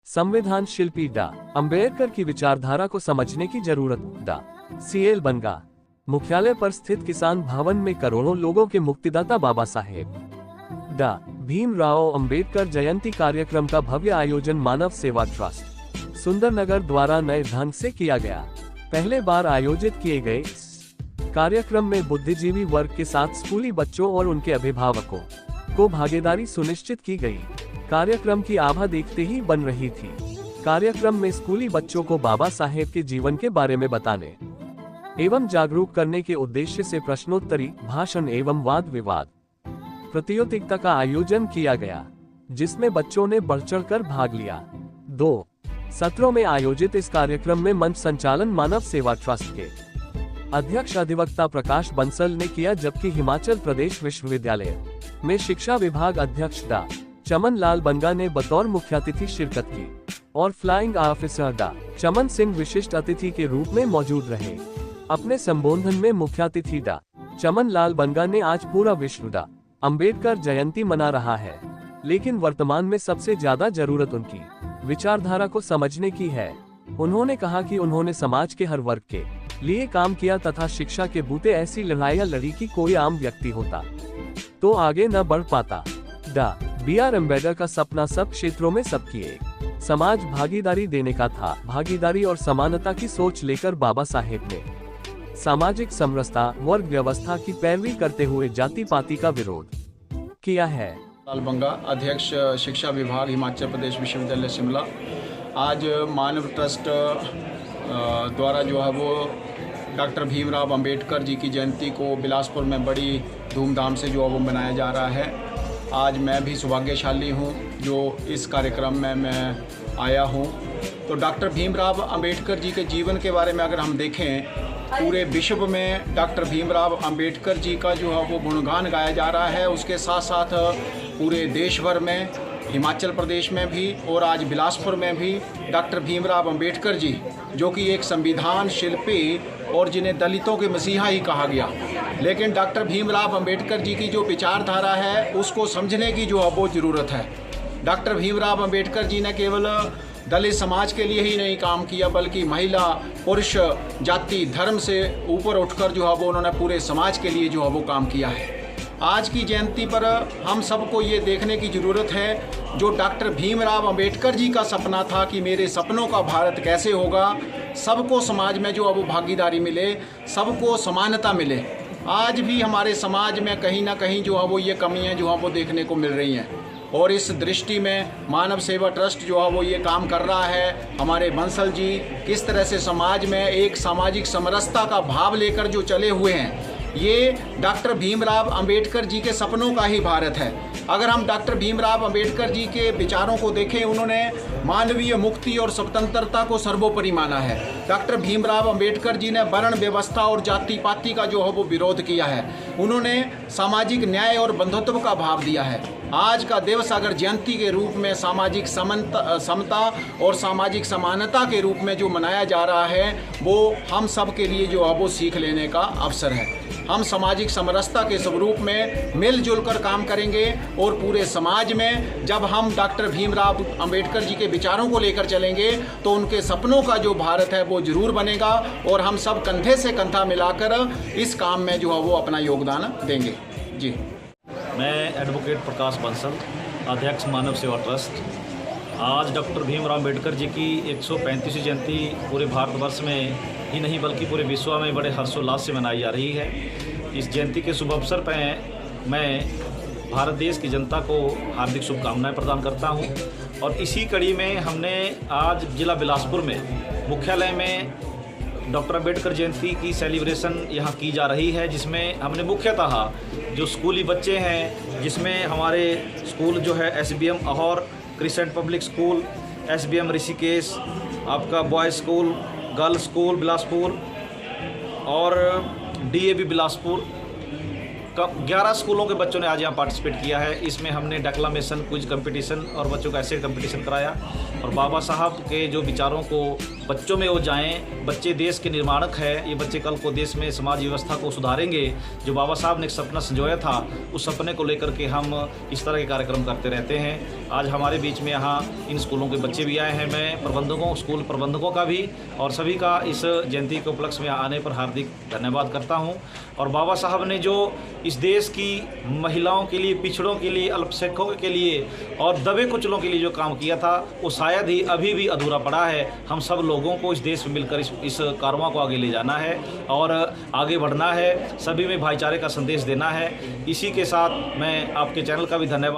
संविधान शिल्पी डा अंबेडकर की विचारधारा को समझने की जरूरत। डा CL बनगा। मुख्यालय पर स्थित किसान भवन में करोड़ों लोगों के मुक्तिदाता बाबा साहेब डा भीमराव अंबेडकर जयंती कार्यक्रम का भव्य आयोजन मानव सेवा ट्रस्ट सुंदरनगर द्वारा नए ढंग से किया गया। पहले बार आयोजित किए गए कार्यक्रम में बुद्धिजीवी वर्ग के साथ स्कूली बच्चों और उनके अभिभावकों को भागीदारी सुनिश्चित की गई। कार्यक्रम की आभा देखते ही बन रही थी। कार्यक्रम में स्कूली बच्चों को बाबा साहेब के जीवन के बारे में बताने एवं जागरूक करने के उद्देश्य से प्रश्नोत्तरी, भाषण एवं वाद विवाद प्रतियोगिता का आयोजन किया गया, जिसमें बच्चों ने बढ़ चढ़कर भाग लिया। 2 सत्रों में आयोजित इस कार्यक्रम में मंच संचालन मानव सेवा ट्रस्ट के अध्यक्ष अधिवक्ता प्रकाश बंसल ने किया, जबकि हिमाचल प्रदेश विश्वविद्यालय में शिक्षा विभाग अध्यक्ष डा चमन लाल बनगा ने बतौर मुख्यातिथि शिरकत की और फ्लाइंग ऑफिसर डा चमन सिंह विशिष्ट अतिथि के रूप में मौजूद रहे। अपने संबोधन में मुख्यातिथि डा चमन लाल बनगा ने आज पूरा विश्व डा अंबेडकर जयंती मना रहा है, लेकिन वर्तमान में सबसे ज्यादा जरूरत उनकी विचारधारा को समझने की है। उन्होंने कहा कि उन्होंने समाज के हर वर्ग के लिए काम किया तथा शिक्षा के बूते ऐसी लड़ाइयाँ लड़ी कि कोई आम व्यक्ति होता तो आगे न बढ़ पाता। डा BR अम्बेडकर का सपना सब क्षेत्रों में सबकी एक समाज भागीदारी देने का था। भागीदारी और समानता की सोच लेकर बाबा साहेब ने सामाजिक समरसता, वर्ग व्यवस्था की पैरवी करते हुए जाति पाति का विरोध किया है। लाल बंगा, अध्यक्ष शिक्षा विभाग हिमाचल प्रदेश विश्वविद्यालय शिमला। आज मानव ट्रस्ट द्वारा जो है वो डॉक्टर भीमराव अंबेडकर जी की जयंती को बिलासपुर में बड़ी धूमधाम से जो है वो मनाया जा रहा है। आज मैं भी सौभाग्यशाली हूँ जो इस कार्यक्रम में मैं आया हूँ। तो डॉक्टर भीमराव अंबेडकर जी के जीवन के बारे में अगर हम देखें, पूरे विश्व में डॉक्टर भीमराव अंबेडकर जी का जो है वो गुणगान गाया जा रहा है। उसके साथ साथ पूरे देश भर में, हिमाचल प्रदेश में भी और आज बिलासपुर में भी डॉक्टर भीमराव अंबेडकर जी, जो कि एक संविधान शिल्पी और जिन्हें दलितों के मसीहा ही कहा गया, लेकिन डॉक्टर भीमराव अंबेडकर जी की जो विचारधारा है उसको समझने की जो है वो ज़रूरत है। डॉक्टर भीमराव अंबेडकर जी ने केवल दलित समाज के लिए ही नहीं काम किया, बल्कि महिला, पुरुष, जाति, धर्म से ऊपर उठकर जो है वो उन्होंने पूरे समाज के लिए जो है वो काम किया है। आज की जयंती पर हम सबको ये देखने की ज़रूरत है, जो डॉक्टर भीमराव अंबेडकर जी का सपना था कि मेरे सपनों का भारत कैसे होगा, सबको समाज में जो है वो भागीदारी मिले, सबको समानता मिले। आज भी हमारे समाज में कहीं ना कहीं जो है वो ये कमियां जो है वो देखने को मिल रही हैं, और इस दृष्टि में मानव सेवा ट्रस्ट जो है वो ये काम कर रहा है। हमारे बंसल जी किस तरह से समाज में एक सामाजिक समरसता का भाव लेकर जो चले हुए हैं, ये डॉक्टर भीमराव अंबेडकर जी के सपनों का ही भारत है। अगर हम डॉक्टर भीमराव अंबेडकर जी के विचारों को देखें, उन्होंने मानवीय मुक्ति और स्वतंत्रता को सर्वोपरि माना है। डॉक्टर भीमराव अंबेडकर जी ने वर्ण व्यवस्था और जाति पाति का जो है वो विरोध किया है। उन्होंने सामाजिक न्याय और बंधुत्व का भाव दिया है। आज का दिवस अगर जयंती के रूप में सामाजिक समता और सामाजिक समानता के रूप में जो मनाया जा रहा है, वो हम सब के लिए जो है वो सीख लेने का अवसर है। हम सामाजिक समरसता के स्वरूप में मिलजुल कर काम करेंगे, और पूरे समाज में जब हम डॉक्टर भीमराव अंबेडकर जी के विचारों को लेकर चलेंगे तो उनके सपनों का जो भारत है वो जरूर बनेगा, और हम सब कंधे से कंधा मिलाकर इस काम में जो है वो अपना योगदान देंगे। जी, मैं एडवोकेट प्रकाश बंसल, अध्यक्ष मानव सेवा ट्रस्ट। आज डॉक्टर भीमराव अंबेडकर जी की 135वीं जयंती पूरे भारतवर्ष में ही नहीं बल्कि पूरे विश्व में बड़े हर्षोल्लास से मनाई जा रही है। इस जयंती के शुभ अवसर पर मैं भारत देश की जनता को हार्दिक शुभकामनाएं प्रदान करता हूं, और इसी कड़ी में हमने आज जिला बिलासपुर में मुख्यालय में डॉक्टर अंबेडकर जयंती की सेलिब्रेशन यहाँ की जा रही है, जिसमें हमने मुख्यतः जो स्कूली बच्चे हैं, जिसमें हमारे स्कूल जो है SBM अहौर, crescent public school, SBM Rishikesh, आपका boys school, girls school Bilaspur और DAV बिलासपुर का 11 स्कूलों के बच्चों ने आज यहाँ पार्टिसिपेट किया है। इसमें हमने डेक्लामेशन, क्विज कंपटीशन और बच्चों का एसे कंपटीशन कराया, और बाबा साहब के जो विचारों को बच्चों में वो जाएं। बच्चे देश के निर्माणक है, ये बच्चे कल को देश में समाज व्यवस्था को सुधारेंगे। जो बाबा साहब ने एक सपना संजोया था, उस सपने को लेकर के हम इस तरह के कार्यक्रम करते रहते हैं। आज हमारे बीच में यहाँ इन स्कूलों के बच्चे भी आए हैं। मैं प्रबंधकों, स्कूल प्रबंधकों का भी और सभी का इस जयंती के उपलक्ष्य में आने पर हार्दिक धन्यवाद करता हूँ। और बाबा साहब ने जो इस देश की महिलाओं के लिए, पिछड़ों के लिए, अल्पसंख्यकों के लिए और दबे कुचलों के लिए जो काम किया था, वो शायद ही अभी भी अधूरा पड़ा है। हम सब लोगों को इस देश में मिलकर इस कारवां को आगे ले जाना है और आगे बढ़ना है, सभी में भाईचारे का संदेश देना है। इसी के साथ मैं आपके चैनल का भी धन्यवाद